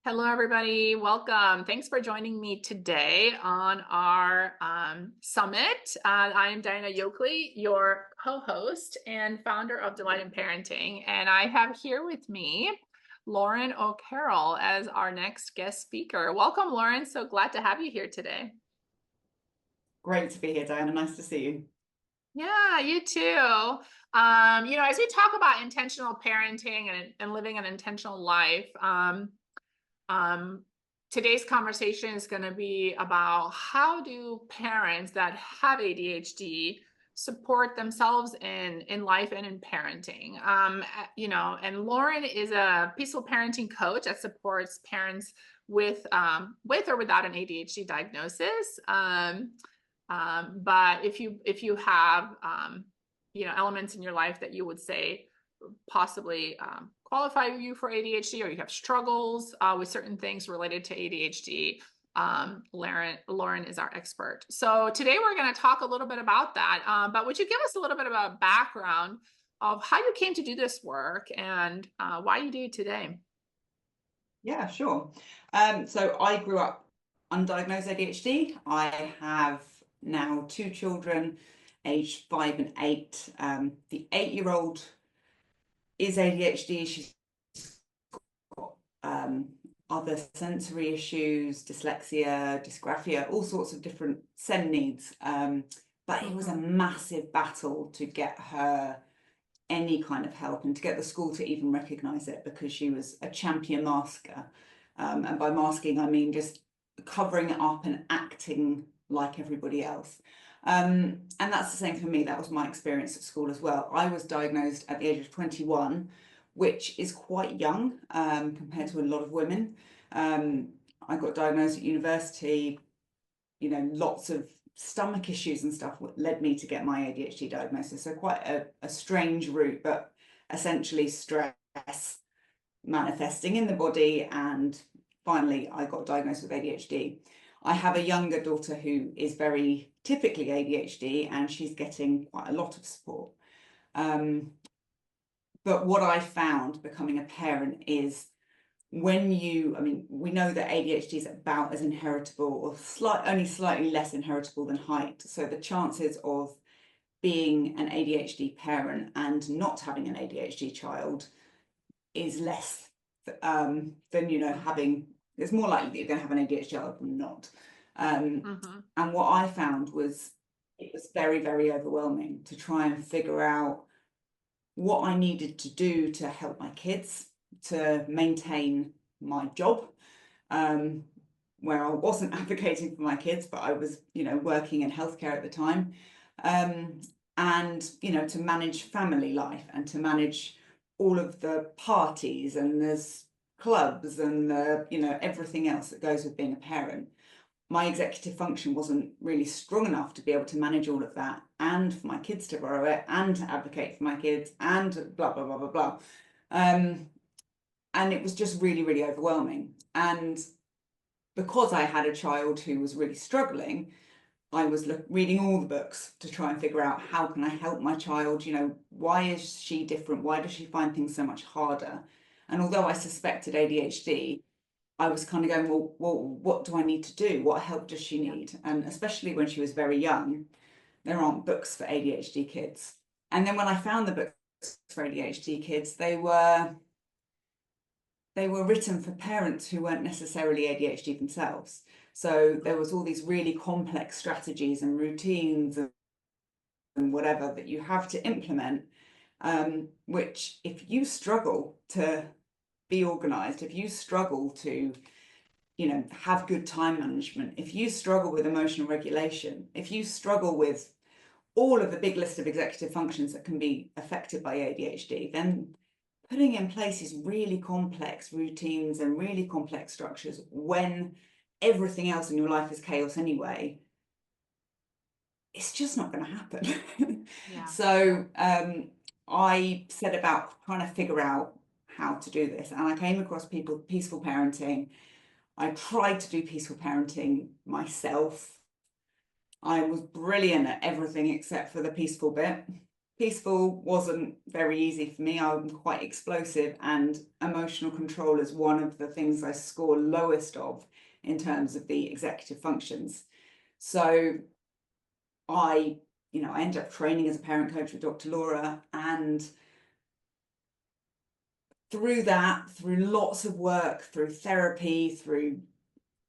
Hello, everybody. Welcome. Thanks for joining me today on our summit. I am Diana Yoakley, your co-host and founder of Delight in Parenting. And I have here with me Lauren O'Carroll as our next guest speaker. Welcome, Lauren. So glad to have you here today. Great to be here, Diana. Nice to see you. Yeah, you too. As we talk about intentional parenting and living an intentional life, Um, today's conversation is going to be about how do parents that have ADHD support themselves in life and in parenting. And Lauren is a peaceful parenting coach that supports parents with or without an ADHD diagnosis. But if you have elements in your life that you would say possibly qualify you for ADHD, or you have struggles with certain things related to ADHD, Lauren is our expert. So today we're going to talk a little bit about that. But would you give us a little bit of a background of how you came to do this work and why you do it today? Yeah, sure. So I grew up undiagnosed ADHD. I have now two children, aged 5 and 8. The 8-year-old is ADHD. She's got other sensory issues, dyslexia, dysgraphia, all sorts of different SEND needs. But it was a massive battle to get her any kind of help and to get the school to even recognize it, because she was a champion masker. And by masking, I mean just covering it up and acting like everybody else. And that's the same for me. That was my experience at school as well. I was diagnosed at the age of 21, which is quite young compared to a lot of women. I got diagnosed at university, lots of stomach issues and stuff led me to get my ADHD diagnosis. So quite a strange route, but essentially stress manifesting in the body. And finally, I got diagnosed with ADHD. I have a younger daughter who is very typically ADHD, and she's getting quite a lot of support. But what I found becoming a parent is we know that ADHD is about as inheritable, or only slightly less inheritable than height. So the chances of being an ADHD parent and not having an ADHD child is less than, having, it's more likely that you're going to have an ADHD child than not. And what I found was it was very, very overwhelming to try and figure out what I needed to do to help my kids, to maintain my job, where I wasn't advocating for my kids, but I was, working in healthcare at the time, and, to manage family life and to manage all of the parties and there's clubs and everything else that goes with being a parent. My executive function wasn't really strong enough to be able to manage all of that, and for my kids to borrow it, and to advocate for my kids, and blah, blah, blah, blah, blah. And it was just really, really overwhelming. And because I had a child who was really struggling, I was reading all the books to try and figure out, how can I help my child? Why is she different? Why does she find things so much harder? And although I suspected ADHD, I was kind of going, well, what do I need to do? What help does she need? And especially when she was very young, there aren't books for ADHD kids. And then when I found the books for ADHD kids, they were written for parents who weren't necessarily ADHD themselves. So there was all these really complex strategies and routines and whatever that you have to implement, which if you struggle to be organized, if you struggle to, have good time management, if you struggle with emotional regulation, if you struggle with all of the big list of executive functions that can be affected by ADHD, then putting in place these really complex routines and really complex structures when everything else in your life is chaos anyway, it's just not going to happen. Yeah. So I set about trying to figure out how to do this, and I came across peaceful parenting. I tried to do peaceful parenting myself. I was brilliant at everything except for the peaceful bit. peaceful wasn't very easy for me. I'm quite explosive, and emotional control is one of the things I score lowest of in terms of the executive functions. So I, I ended up training as a parent coach with Dr. Laura, and through that, through lots of work, through therapy, through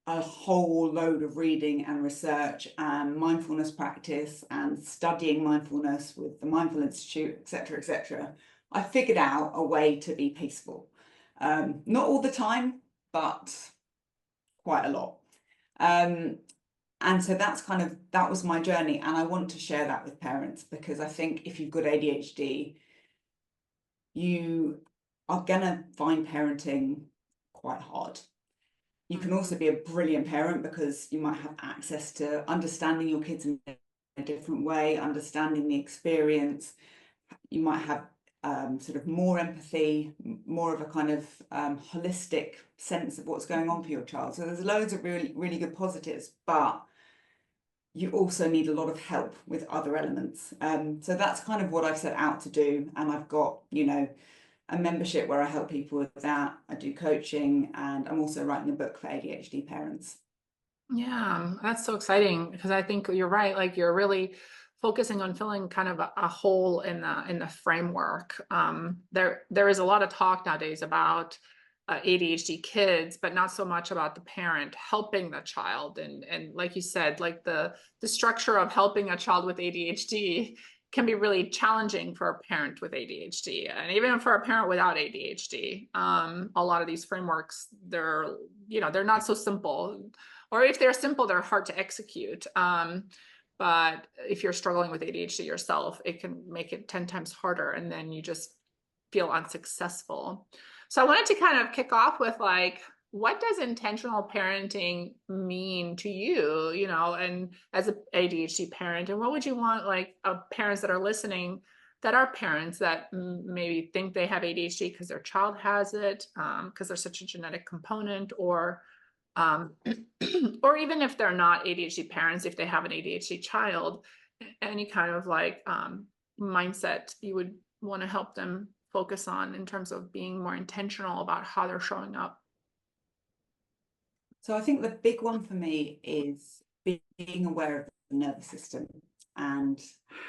a whole load of reading and research and mindfulness practice and studying mindfulness with the Mindful Institute, etc., I figured out a way to be peaceful. Not all the time, but quite a lot. And so that was my journey, and I want to share that with parents, because I think if you've got ADHD, you are gonna find parenting quite hard. You can also be a brilliant parent because you might have access to understanding your kids in a different way, understanding the experience. You might have sort of more empathy, more of a kind of holistic sense of what's going on for your child. So there's loads of really, really good positives, but you also need a lot of help with other elements. So that's kind of what I've set out to do. And I've got, a membership where I help people with that. I do coaching, and I'm also writing a book for ADHD parents. Yeah, that's so exciting because I think you're right. Like you're really focusing on filling kind of a hole in the framework. There is a lot of talk nowadays about ADHD kids, but not so much about the parent helping the child. And like you said, like the structure of helping a child with ADHD can be really challenging for a parent with ADHD, and even for a parent without ADHD. A lot of these frameworks, they're not so simple, or if they're simple, they're hard to execute. But if you're struggling with ADHD yourself, it can make it 10 times harder, and then you just feel unsuccessful. So I wanted to kind of kick off with like, what does intentional parenting mean to you, and as an ADHD parent, and what would you want like parents that are listening that are parents that maybe think they have ADHD because their child has it, because there's such a genetic component, um, or even if they're not ADHD parents, if they have an ADHD child, any kind of like mindset you would want to help them focus on in terms of being more intentional about how they're showing up. So I think the big one for me is being aware of the nervous system and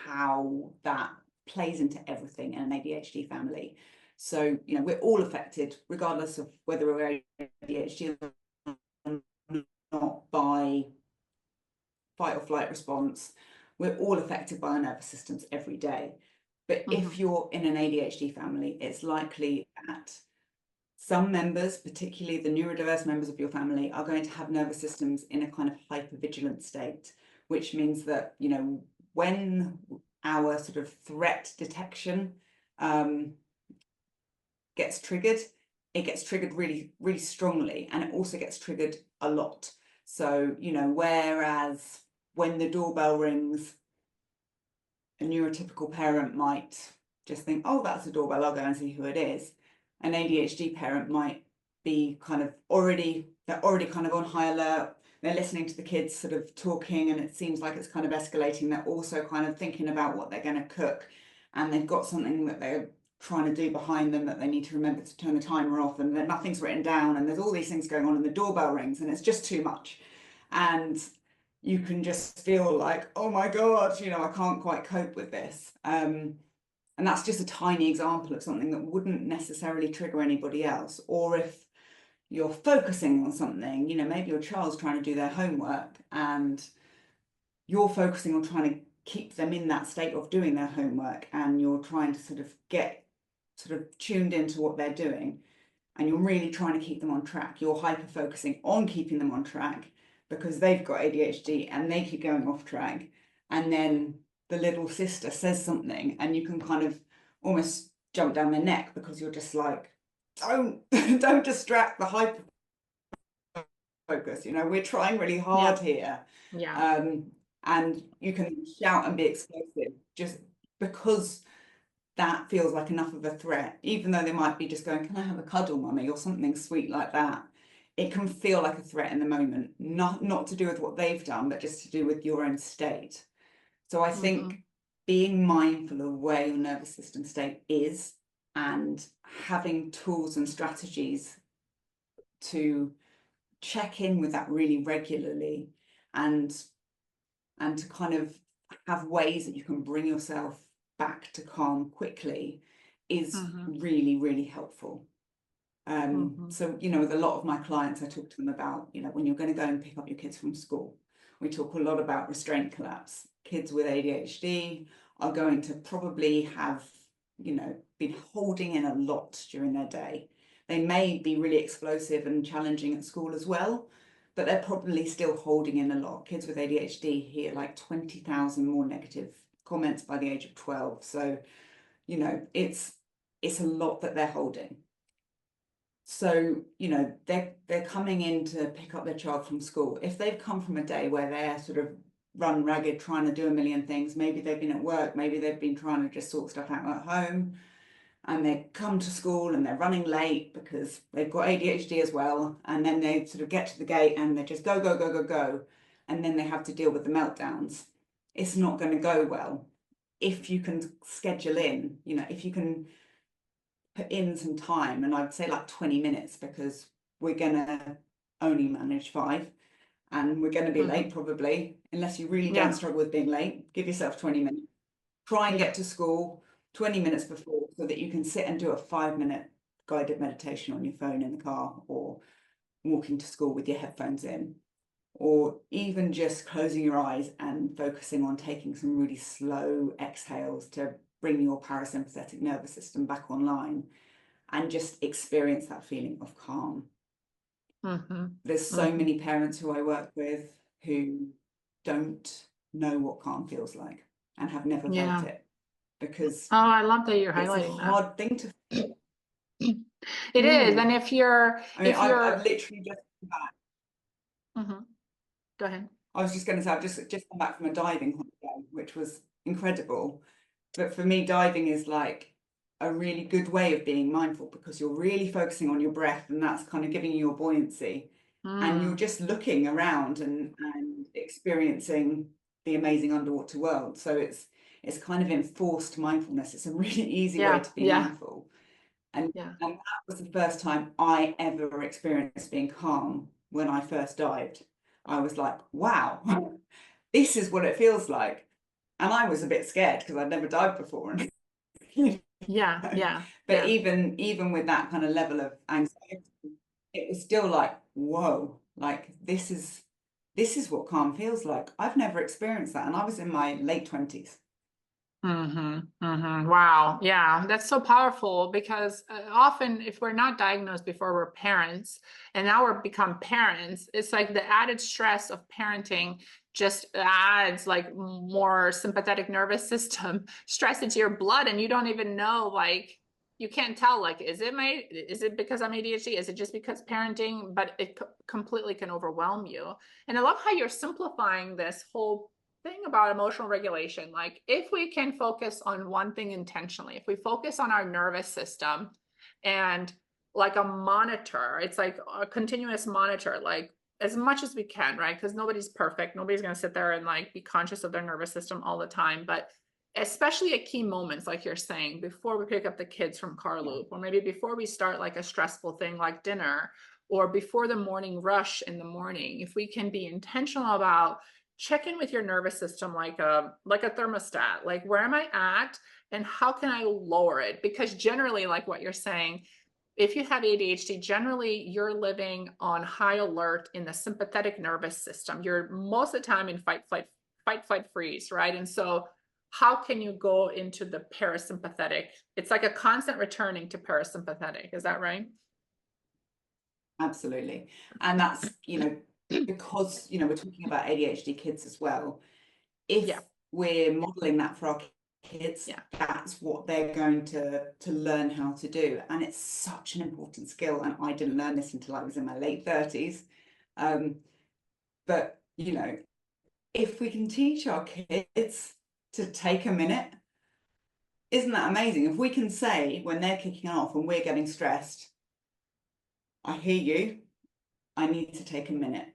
how that plays into everything in an ADHD family. So, we're all affected, regardless of whether we're ADHD or not, by fight or flight response. We're all affected by our nervous systems every day. But if you're in an ADHD family, it's likely that some members, particularly the neurodiverse members of your family, are going to have nervous systems in a kind of hypervigilant state, which means that, when our sort of threat detection gets triggered, it gets triggered really, really strongly, and it also gets triggered a lot. So, whereas when the doorbell rings, a neurotypical parent might just think, oh, that's the doorbell, I'll go and see who it is. An ADHD parent might be they're already kind of on high alert. They're listening to the kids sort of talking, and it seems like it's kind of escalating. They're also kind of thinking about what they're going to cook, and they've got something that they're trying to do behind them that they need to remember to turn the timer off, and then nothing's written down, and there's all these things going on, and the doorbell rings, and it's just too much. And you can just feel like, oh my God, I can't quite cope with this. And that's just a tiny example of something that wouldn't necessarily trigger anybody else. Or if you're focusing on something, maybe your child's trying to do their homework and you're focusing on trying to keep them in that state of doing their homework, and you're trying to sort of get sort of tuned into what they're doing, and you're really trying to keep them on track. You're hyper focusing on keeping them on track because they've got ADHD and they keep going off track. And then the little sister says something, and you can kind of almost jump down their neck because you're just like, don't don't distract the hyper focus. We're trying really hard here. Yeah. And you can shout and be explosive just because that feels like enough of a threat, even though they might be just going, can I have a cuddle, mummy, or something sweet like that. It can feel like a threat in the moment, not to do with what they've done, but just to do with your own state. So I think being mindful of where your nervous system state is and having tools and strategies to check in with that really regularly, and to kind of have ways that you can bring yourself back to calm quickly is Mm-hmm. really, really helpful. Mm-hmm. So, you know, with a lot of my clients, I talk to them about, you know, when you're going to go and pick up your kids from school, we talk a lot about restraint collapse. Kids with ADHD are going to probably have, you know, been holding in a lot during their day. They may be really explosive and challenging at school as well, but they're probably still holding in a lot. Kids with ADHD hear like 20,000 more negative comments by the age of 12. So, you know, it's a lot that they're holding. So, you know, they're coming in to pick up their child from school. If they've come from a day where they're sort of run ragged, trying to do a million things, maybe they've been at work, maybe they've been trying to just sort stuff out at home, and they come to school and they're running late because they've got ADHD as well, and then they sort of get to the gate and they just go, go, go, go, go, and then they have to deal with the meltdowns. It's not going to go well. If you can schedule in, you know, if you can put in some time, and I'd say like 20 minutes, because we're gonna only manage 5 and we're going to be Mm-hmm. late probably, unless you really don't Yeah. struggle with being late. Give yourself 20 minutes. Try and Yeah. get to school 20 minutes before, so that you can sit and do a 5-minute guided meditation on your phone in the car, or walking to school with your headphones in, or even just closing your eyes and focusing on taking some really slow exhales to bring your parasympathetic nervous system back online, and just experience that feeling of calm. Mm-hmm. There's so Mm-hmm. many parents who I work with who don't know what calm feels like and have never felt Yeah. it, because Oh, I love that you're it's a highlighting that. hard thing to. It is. Mm. And I mean, if I've you're, literally just come back. Mhm. Go ahead. I was just going to say, I've just come back from a diving holiday, which was incredible. But for me, diving is like a really good way of being mindful, because you're really focusing on your breath, and that's kind of giving you your buoyancy. And you're Mm, just looking around and experiencing the amazing underwater world. So it's kind of enforced mindfulness. It's a really easy way yeah, to be yeah, mindful. And yeah. that was the first time I ever experienced being calm when I first dived. I was like, wow, this is what it feels like. And I was a bit scared because I'd never dived before. And Yeah, yeah, but yeah. even with that kind of level of anxiety, it was still like, whoa, like this is what calm feels like. I've never experienced that, and I was in my late 20s. Mm-hmm, mm-hmm. Wow. Yeah, that's so powerful because often if we're not diagnosed before we're parents and now we're become parents, it's like the added stress of parenting just adds like more sympathetic nervous system stress into your blood and you don't even know like you can't tell like is it because I'm ADHD? Is it just because parenting? But it completely can overwhelm you. And I love how you're simplifying this whole thing about emotional regulation. Like, if we can focus on one thing intentionally, if we focus on our nervous system and like a monitor, it's like a continuous monitor, like as much as we can, right? Because nobody's perfect. Nobody's going to sit there and like be conscious of their nervous system all the time. But especially at key moments, like you're saying, before we pick up the kids from car Yeah, loop, or maybe before we start like a stressful thing like dinner, or before the morning rush in the morning, if we can be intentional about check in with your nervous system like a thermostat, like where am I at and how can I lower it? Because generally, like what you're saying, if you have ADHD, generally you're living on high alert in the sympathetic nervous system. You're most of the time in fight flight freeze, right? And so how can you go into the parasympathetic? It's like a constant returning to parasympathetic. Is that right? absolutely. And that's, you know, because, you know, we're talking about ADHD kids as well. Yeah, If we're modeling that for our kids, yeah. that's what they're going to learn how to do. And it's such an important skill. And I didn't learn this until I was in my late 30s. Um, but, you know, if we can teach our kids to take a minute, isn't that amazing? If we can say when they're kicking off and we're getting stressed, I hear you, I need to take a minute.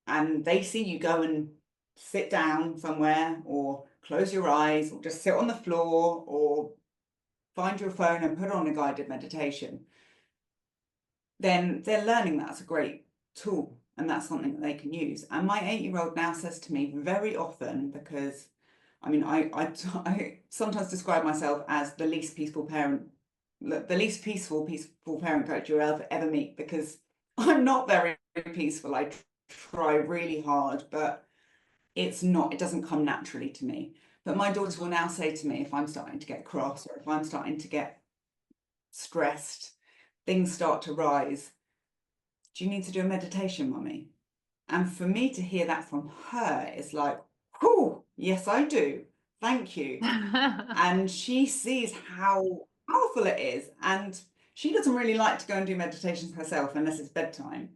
And they see you go and sit down somewhere or close your eyes or just sit on the floor or find your phone and put on a guided meditation, then they're learning that's a great tool and that's something that they can use. And my 8-year-old now says to me very often, because I mean, I sometimes describe myself as the least peaceful parent, the least peaceful parent coach you'll ever meet, because I'm not very peaceful. I try really hard, but it doesn't come naturally to me. But my daughters will now say to me, if I'm starting to get cross or if I'm starting to get stressed, things start to rise. Do you need to do a meditation, mummy? And for me to hear that from her is like, oh, yes, I do. Thank you. And she sees how powerful it is. And she doesn't really like to go and do meditations herself unless it's bedtime.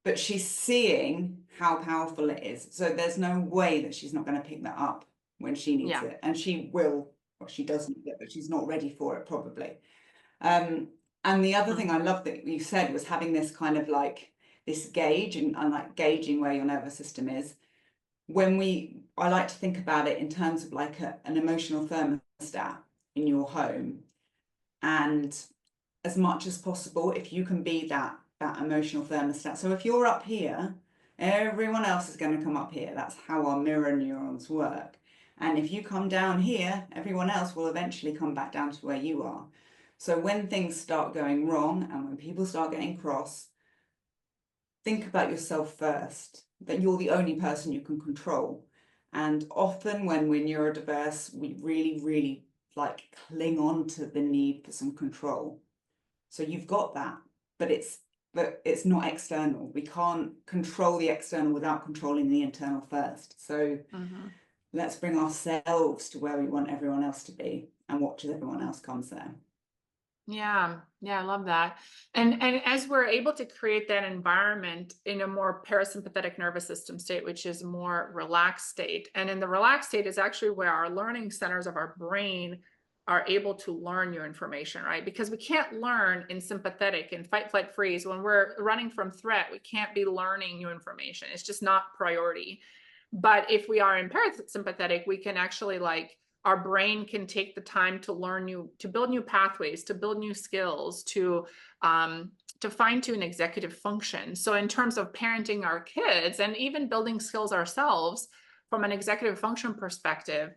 But she's seeing how powerful it is. So there's no way that she's not going to pick that up when she needs Yeah. it. And she will, or she does need it, but she's not ready for it probably. And the other thing I love that you said was having this kind of like this gauge and like gauging where your nervous system is. I like to think about it in terms of like an emotional thermostat in your home. And as much as possible, if you can be that emotional thermostat. So if you're up here, everyone else is going to come up here. That's how our mirror neurons work. And if you come down here, everyone else will eventually come back down to where you are. So when things start going wrong and when people start getting cross, think about yourself first, that you're the only person you can control. And often when we're neurodiverse, we really, really like cling on to the need for some control. So you've got that, but it's not external. We can't control the external without controlling the internal first. So let's bring ourselves to where we want everyone else to be and watch as everyone else comes there. Yeah, I love that. And as we're able to create that environment in a more parasympathetic nervous system state, which is more relaxed state. And in the relaxed state is actually where our learning centers of our brain are able to learn new information, right? Because we can't learn in sympathetic and fight, flight, freeze. When we're running from threat, we can't be learning new information. It's just not priority. But if we are in parasympathetic, we can actually like our brain can take the time to learn to build new pathways, to build new skills, to fine tune executive function. So in terms of parenting our kids and even building skills ourselves from an executive function perspective,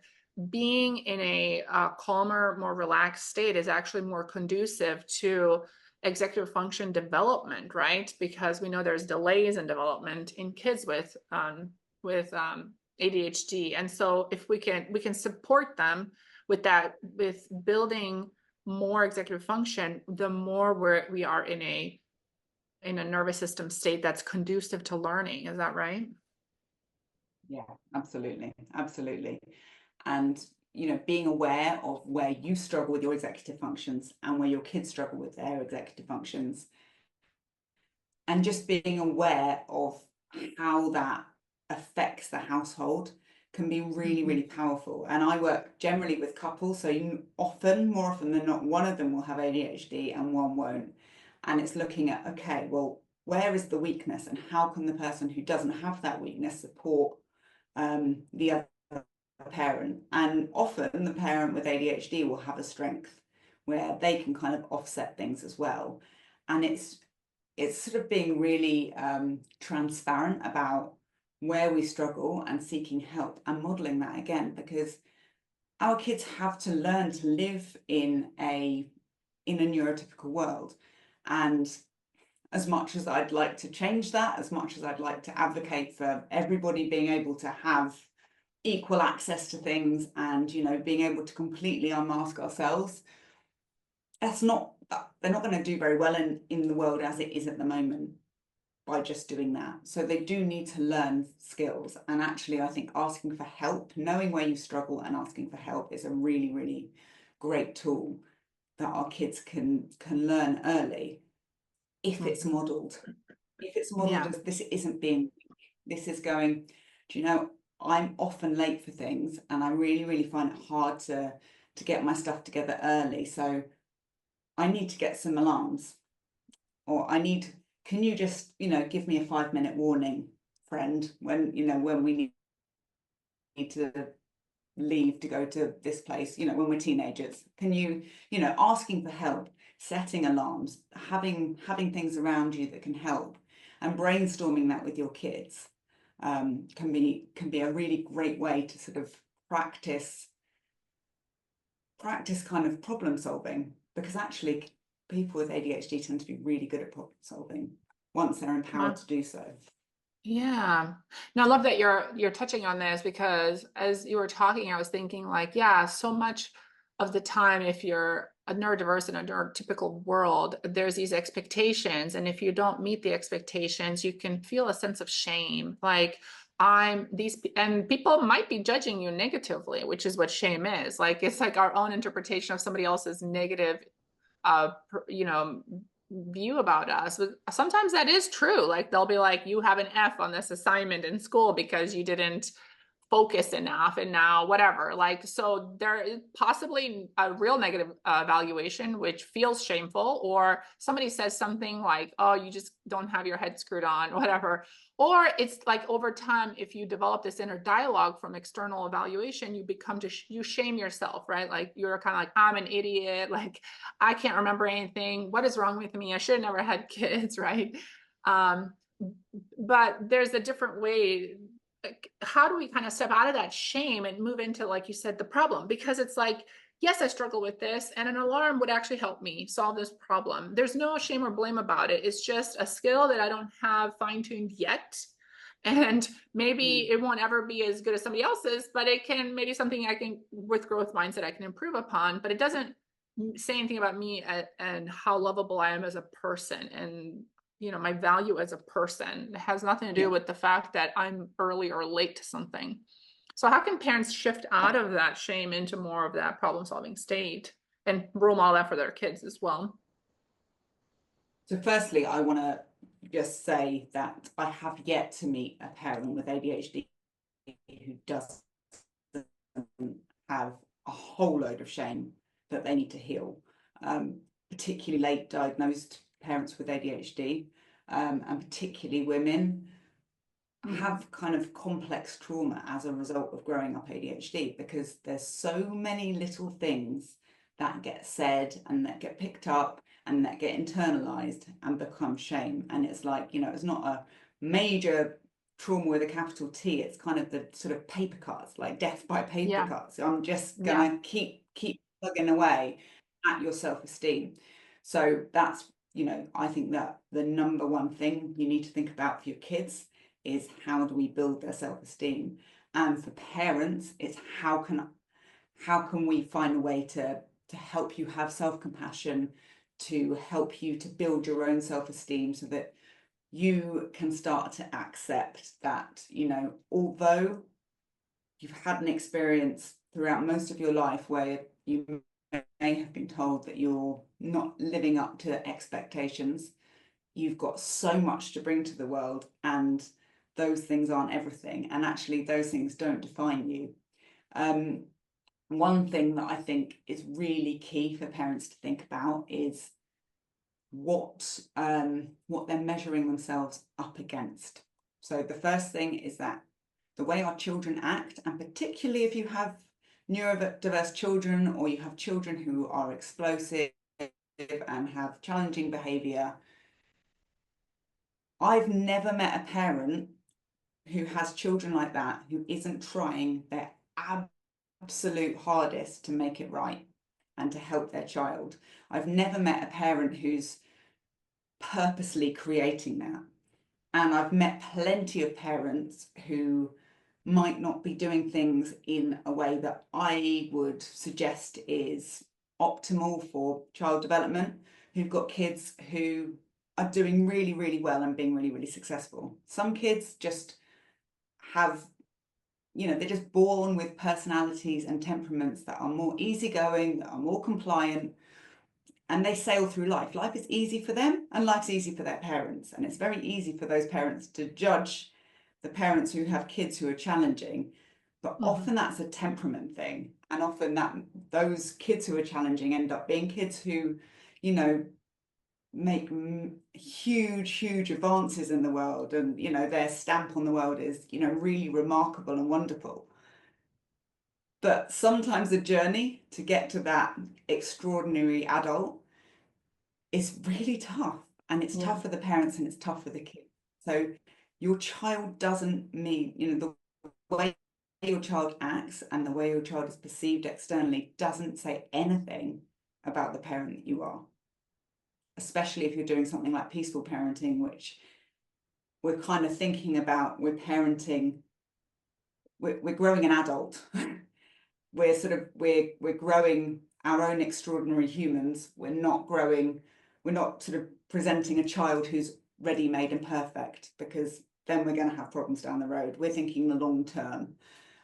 being in a calmer, more relaxed state is actually more conducive to executive function development, right? Because we know there's delays in development in kids with ADHD. And so if we can support them with that, with building more executive function, the more we are in a nervous system state that's conducive to learning. Is that right? Yeah, absolutely. Absolutely. And being aware of where you struggle with your executive functions and where your kids struggle with their executive functions, and just being aware of how that affects the household can be really, really powerful. And I work generally with couples, so more often than not, one of them will have ADHD and one won't. And it's looking at, okay, well, where is the weakness and how can the person who doesn't have that weakness support the other parent? And often the parent with ADHD will have a strength where they can kind of offset things as well. And it's sort of being really transparent about where we struggle and seeking help and modeling that again, because our kids have to learn to live in a neurotypical world. And as much as I'd like to change that, as much as I'd like to advocate for everybody being able to have equal access to things and being able to completely unmask ourselves, they're not going to do very well in the world as it is at the moment by just doing that. So they do need to learn skills. And actually, I think asking for help, knowing where you struggle and asking for help is a really, really great tool that our kids can learn early if it's modeled. If it's modeled as this isn't being, this is going, do you know, I'm often late for things and I really, really find it hard to get my stuff together early. So I need to get some alarms, or can you just, give me a 5-minute warning, friend, when we need to leave to go to this place, when we're teenagers? Can you, asking for help, setting alarms, having things around you that can help, and brainstorming that with your kids can be a really great way to sort of practice kind of problem solving, because actually people with ADHD tend to be really good at problem solving once they're empowered to do so. Yeah. No, I love that you're touching on this, because as you were talking, I was thinking like, yeah, so much of the time, if you're a neurodiverse in a neurotypical world, there's these expectations. And if you don't meet the expectations, you can feel a sense of shame. Like and people might be judging you negatively, which is what shame is. Like, it's like our own interpretation of somebody else's negative uh you know view about us. But sometimes that is true. Like, they'll be like, you have an F on this assignment in school because you didn't focus enough, and now whatever. Like, so there is possibly a real negative evaluation which feels shameful, or somebody says something like, oh, you just don't have your head screwed on, whatever. Or it's like, over time, if you develop this inner dialogue from external evaluation, you become you shame yourself, right? Like, you're kind of like, I'm an idiot, like, I can't remember anything, what is wrong with me, I should have never had kids, right? um but there's a different way. Like, how do we kind of step out of that shame and move into, like you said, the problem? Because it's like, yes, I struggle with this, and an alarm would actually help me solve this problem. There's no shame or blame about it. It's just a skill that I don't have fine-tuned yet. And maybe it won't ever be as good as somebody else's, but it can, maybe something I can, with growth mindset, I can improve upon. But it doesn't say anything about me and how lovable I am as a person, and my value as a person. It has nothing to do Yeah. with the fact that I'm early or late to something. So how can parents shift out of that shame into more of that problem solving state, and role model that for their kids as well? So firstly, I want to just say that I have yet to meet a parent with ADHD who doesn't have a whole load of shame that they need to heal, particularly late diagnosed parents with ADHD, and particularly women have kind of complex trauma as a result of growing up ADHD, because there's so many little things that get said and that get picked up and that get internalized and become shame. And it's like, it's not a major trauma with a capital T. It's kind of the sort of paper cuts, like death by paper Yeah. cuts. So I'm just Yeah. gonna keep plugging away at your self-esteem. So that's, I think that the number one thing you need to think about for your kids is, how do we build their self-esteem? And for parents, it's how can we find a way to help you have self-compassion, to help you to build your own self-esteem, so that you can start to accept that, although you've had an experience throughout most of your life where you may have been told that you're not living up to expectations, you've got so much to bring to the world, and those things aren't everything, and actually those things don't define you. One thing that I think is really key for parents to think about is what they're measuring themselves up against. So the first thing is that the way our children act, and particularly if you have neurodiverse children, or you have children who are explosive and have challenging behavior, I've never met a parent who has children like that who isn't trying their absolute hardest to make it right and to help their child. I've never met a parent who's purposely creating that. And I've met plenty of parents who might not be doing things in a way that I would suggest is optimal for child development, who've got kids who are doing really, really well and being really, really successful. Some kids just have, they're just born with personalities and temperaments that are more easygoing, that are more compliant, and they sail through life. Life is easy for them, and life's easy for their parents. And it's very easy for those parents to judge the parents who have kids who are challenging. But Mhm. often that's a temperament thing. And often those kids who are challenging end up being kids who, make huge, huge advances in the world. And, their stamp on the world is, really remarkable and wonderful. But sometimes the journey to get to that extraordinary adult is really tough. And it's Yeah. tough for the parents and it's tough for the kids. So your child doesn't mean, the way your child acts and the way your child is perceived externally doesn't say anything about the parent that you are, especially if you're doing something like peaceful parenting, which we're kind of thinking about, we're parenting, we're growing an adult. We're growing our own extraordinary humans. We're not sort of presenting a child who's ready made and perfect, because then we're going to have problems down the road. We're thinking the long term.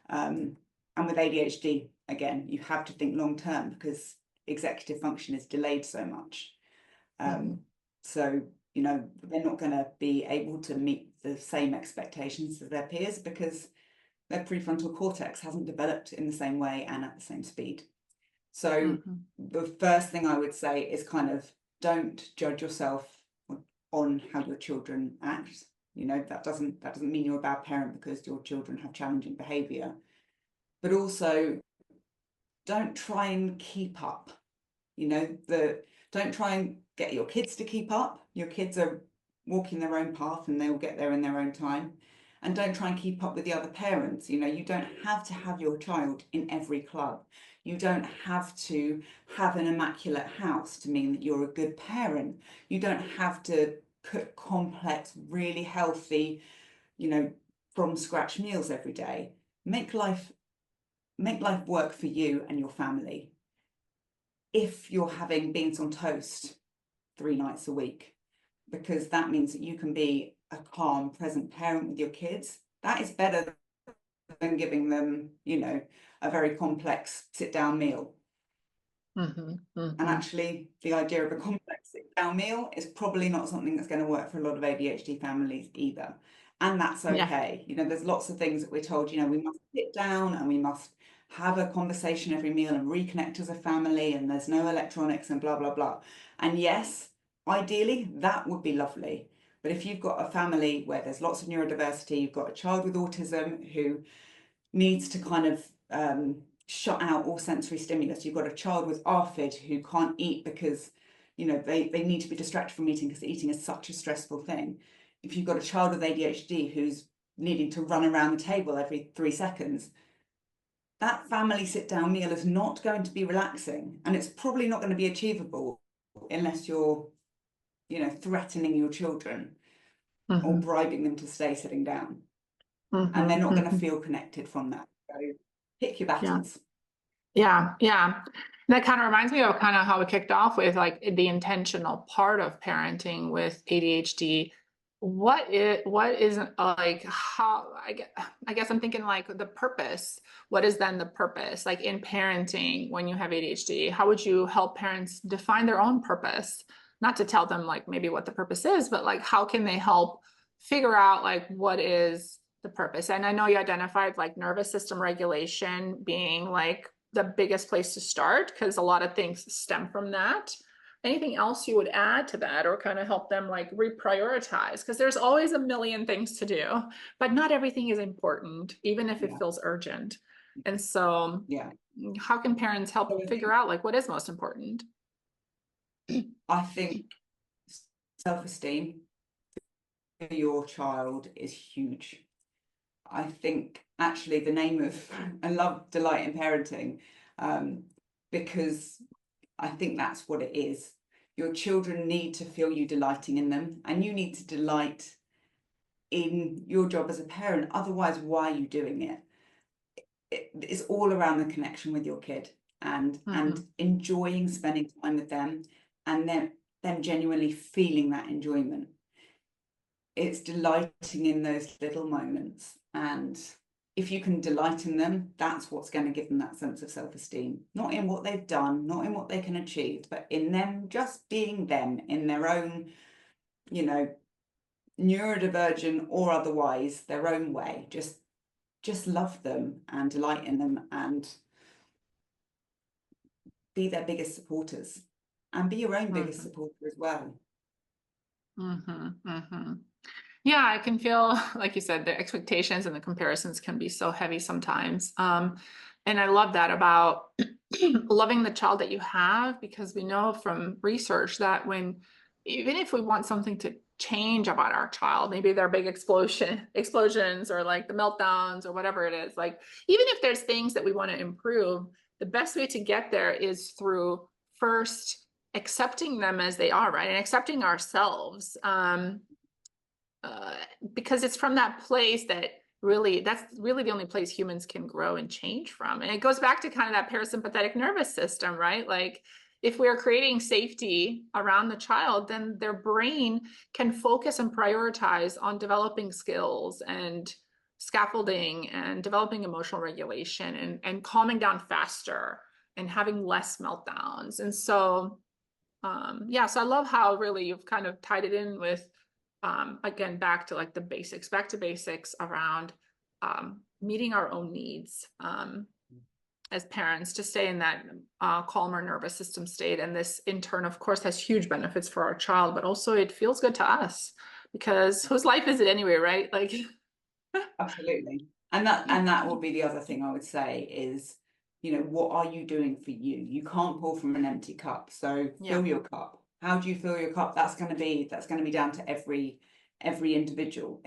And with ADHD, again, you have to think long term because executive function is delayed so much. So, they're not going to be able to meet the same expectations as their peers because their prefrontal cortex hasn't developed in the same way and at the same speed. So the first thing I would say is kind of don't judge yourself on how your children act. That doesn't mean you're a bad parent because your children have challenging behavior, but also don't try and keep up. Don't try and get your kids to keep up. Your kids are walking their own path and they will get there in their own time. And don't try and keep up with the other parents. You don't have to have your child in every club. You don't have to have an immaculate house to mean that you're a good parent. You don't have to cook complex, really healthy, from scratch meals every day. Make life work for you and your family. If you're having beans on toast 3 nights a week, because that means that you can be a calm, present parent with your kids, that is better than giving them, a very complex sit-down meal. And actually, the idea of a complex sit-down meal is probably not something that's going to work for a lot of ADHD families either. And that's Yeah. okay. There's lots of things that we're told, we must sit down and we must have a conversation every meal and reconnect as a family, and there's no electronics and blah, blah, blah. And yes, ideally, that would be lovely. But if you've got a family where there's lots of neurodiversity, you've got a child with autism who needs to kind of shut out all sensory stimulus. You've got a child with ARFID who can't eat because, they need to be distracted from eating because eating is such a stressful thing. If you've got a child with ADHD who's needing to run around the table every 3 seconds, that family sit-down meal is not going to be relaxing, and it's probably not going to be achievable unless you're, threatening your children or bribing them to stay sitting down. And they're not going to feel connected from that. So pick your Yeah. battles. Yeah. Yeah. That kind of reminds me of kind of how we kicked off with like the intentional part of parenting with ADHD. What isn't like how I guess I'm thinking like the purpose. What is then the purpose? Like in parenting when you have ADHD, how would you help parents define their own purpose? Not to tell them like maybe what the purpose is, but like how can they help figure out like what is the purpose? And I know you identified like nervous system regulation being like the biggest place to start because a lot of things stem from that. Anything else you would add to that or kind of help them like reprioritize? Because there's always a million things to do, but not everything is important, even if it Yeah. feels urgent. And so, Yeah. how can parents help So I figure think, out like what is most important? I think self-esteem for your child is huge. I think actually the name of I love delight in parenting, because I think that's what it is. Your children need to feel you delighting in them, and you need to delight in your job as a parent. Otherwise, why are you doing it? It's all around the connection with your kid and enjoying spending time with them, and them genuinely feeling that enjoyment. It's delighting in those little moments, and if you can delight in them, that's what's going to give them that sense of self-esteem, not in what they've done, not in what they can achieve, but in them just being them in their own, neurodivergent or otherwise, their own way. Just love them and delight in them and be their biggest supporters and be your own biggest supporter as well. Yeah, I can feel, like you said, the expectations and the comparisons can be so heavy sometimes. And I love that about loving the child that you have, because we know from research that even if we want something to change about our child, maybe their big explosions or like the meltdowns or whatever it is, like even if there's things that we want to improve, the best way to get there is through first accepting them as they are, right? And accepting ourselves. Uh, because it's from that place that's really the only place humans can grow and change from. And it goes back to kind of that parasympathetic nervous system, right? Like if we're creating safety around the child, then their brain can focus and prioritize on developing skills and scaffolding and developing emotional regulation and calming down faster and having less meltdowns. And so yeah, so I love how really you've kind of tied it in with again back to like the basics, back to basics around meeting our own needs as parents to stay in that calmer nervous system state. And this in turn, of course, has huge benefits for our child, but also it feels good to us because whose life is it anyway, right? Like Absolutely. And that will be the other thing I would say is, what are you doing for you? You can't pour from an empty cup. So yeah. fill your cup. How do you fill your cup? That's going to be down to every individual.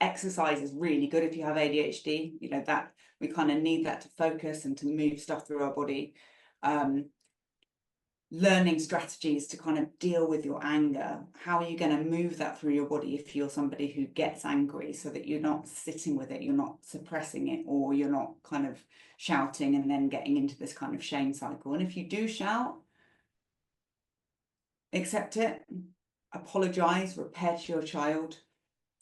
Exercise is really good if you have ADHD. That we kind of need that to focus and to move stuff through our body. Learning strategies to kind of deal with your anger. How are you going to move that through your body if you're somebody who gets angry, so that you're not sitting with it, you're not suppressing it, or you're not kind of shouting and then getting into this kind of shame cycle. And if you do shout, accept it, apologize, repair to your child,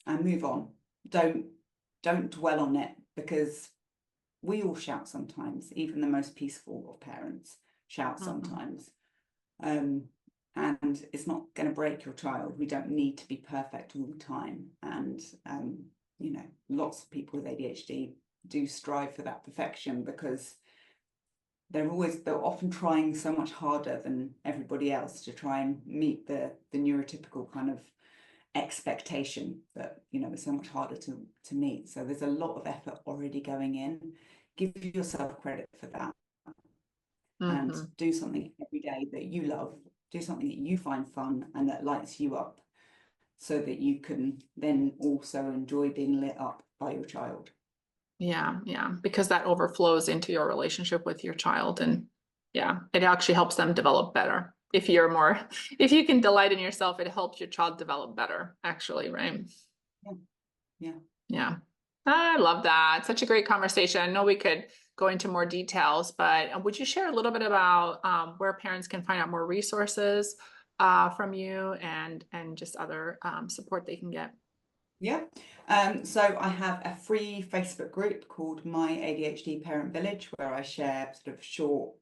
and move on. Don't dwell on it, because we all shout sometimes. Even the most peaceful of parents shout Mhm. sometimes. And it's not going to break your child. We don't need to be perfect all the time. And lots of people with ADHD do strive for that perfection, because they're often trying so much harder than everybody else to try and meet the neurotypical kind of expectation that is so much harder to meet. So there's a lot of effort already going in. Give yourself credit for that, and Mhm. do something every day that you love, do something that you find fun and that lights you up, so that you can then also enjoy being lit up by your child. Yeah, yeah, because that overflows into your relationship with your child. And yeah, it actually helps them develop better. If you're more, if you can delight in yourself, it helps your child develop better, actually, right? Yeah, yeah. Yeah. I love that. Such a great conversation. I know we could go into more details, but would you share a little bit about where parents can find out more resources from you and just other support they can get? Yeah. So I have a free Facebook group called My ADHD Parent Village, where I share sort of short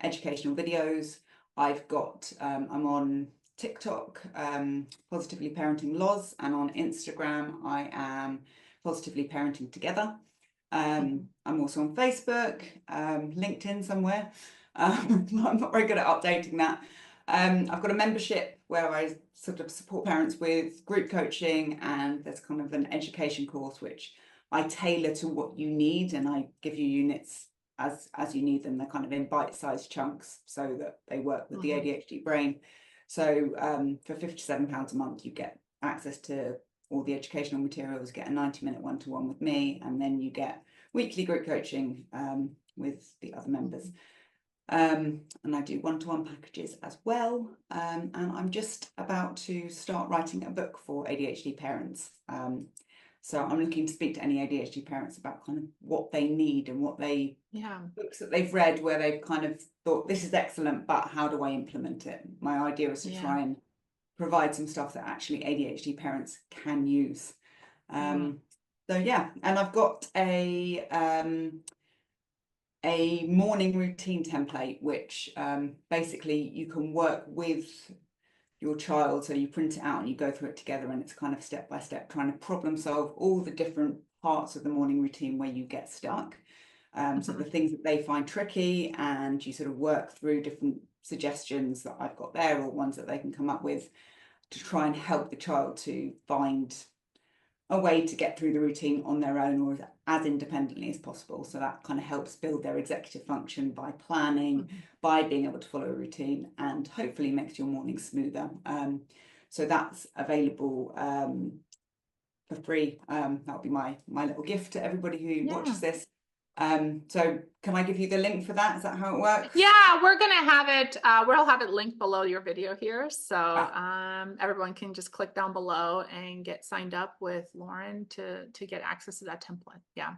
educational videos. I'm on TikTok, Positively Parenting Loz, and on Instagram, I am Positively Parenting Together. Mhm. I'm also on Facebook, LinkedIn somewhere. I'm not very good at updating that. I've got a membership where I sort of support parents with group coaching, and there's kind of an education course which I tailor to what you need, and I give you units as you need them. They're kind of in bite-sized chunks so that they work with the Mhm. ADHD brain. So for £57 a month, you get access to all the educational materials, get a 90-minute one-to-one with me, and then you get weekly group coaching with the other members. Mhm. And I do one-to-one packages as well. And I'm just about to start writing a book for ADHD parents. So I'm looking to speak to any ADHD parents about kind of what they need and Yeah. books that they've read where they've kind of thought, this is excellent, but how do I implement it? My idea is to Yeah. try and provide some stuff that actually ADHD parents can use. Mm. So yeah, and I've got a morning routine template, which basically you can work with your child. So you print it out and you go through it together, and it's kind of step by step trying to problem solve all the different parts of the morning routine where you get stuck. So the Mhm. things that they find tricky, and you sort of work through different suggestions that I've got there, or ones that they can come up with to try and help the child to find a way to get through the routine on their own or as independently as possible. So that kind of helps build their executive function by planning, by being able to follow a routine, and hopefully makes your morning smoother. So that's available for free. That'll be my little gift to everybody who watches this. So can I give you the link for that? Is that how it works? Yeah, we're gonna have it, we'll have it linked below your video here. So everyone can just click down below and get signed up with Lauren to get access to that template. Yeah.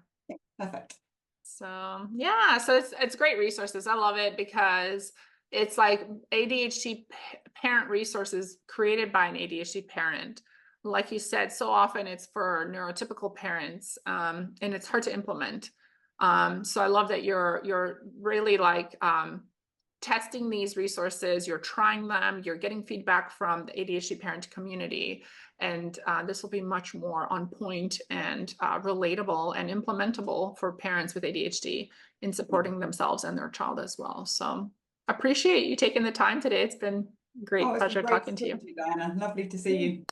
Perfect. So yeah, so it's great resources. I love it because it's like ADHD parent resources created by an ADHD parent. Like you said, so often it's for neurotypical parents, and it's hard to implement. So I love that you're really like testing these resources, you're trying them, you're getting feedback from the ADHD parent community, and this will be much more on point and relatable and implementable for parents with ADHD in supporting themselves and their child as well. So appreciate you taking the time today. It's been a great Oh, it's been pleasure great to talking to talk you. to you, Diana. Lovely to see you.